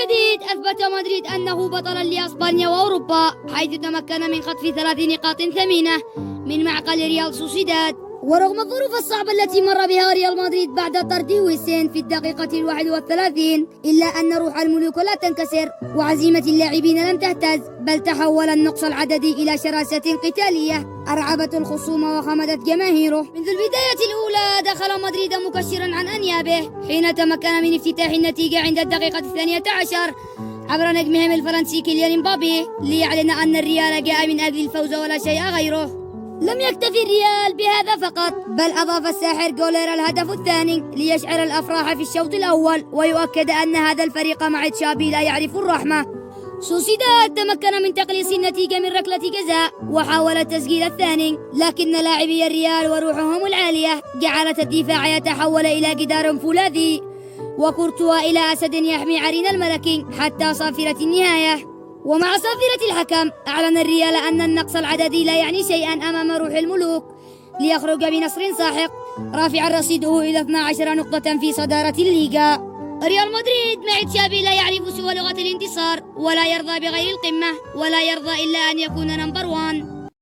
جديد أثبت مدريد أنه بطلا لأسبانيا وأوروبا، حيث تمكن من خطف 3 نقاط ثمينة من معقل ريال سوسيداد. ورغم الظروف الصعبة التي مر بها ريال مدريد بعد طرد ويسين في الدقيقة 31، إلا أن روح الملوك لا تنكسر وعزيمة اللاعبين لم تهتز، بل تحول النقص العددي إلى شراسة قتالية أرعبت الخصوم وخمدت جماهيره. منذ البداية الأولى دخل مدريد مكشرا عن أنيابه حين تمكن من افتتاح النتيجة عند الدقيقة 12 عبر نجمهم الفرنسي كيليان مبابي ليعلن أن الريال جاء من أجل الفوز ولا شيء غيره. لم يكتفي الريال بهذا فقط، بل أضاف الساحر غولير الهدف الثاني ليشعر الأفراح في الشوط الأول ويؤكد أن هذا الفريق مع تشابي لا يعرف الرحمة. سوسيداد تمكن من تقليص النتيجة من ركلة جزاء وحاول التسجيل الثاني، لكن لاعبي الريال وروحهم العالية جعلت الدفاع يتحول إلى جدار فولاذي وكورتوا إلى أسد يحمي عرين الملكي حتى صافرة النهاية. ومع صافرة الحكم أعلن الريال أن النقص العددي لا يعني شيئا أمام روح الملوك ليخرج بنصر ساحق رافعا رصيده إلى 12 نقطة في صدارة الليغا. ريال مدريد مع تشابي لا يعرف سوى لغة الانتصار ولا يرضى بغير القمة ولا يرضى إلا أن يكون نمبر 1.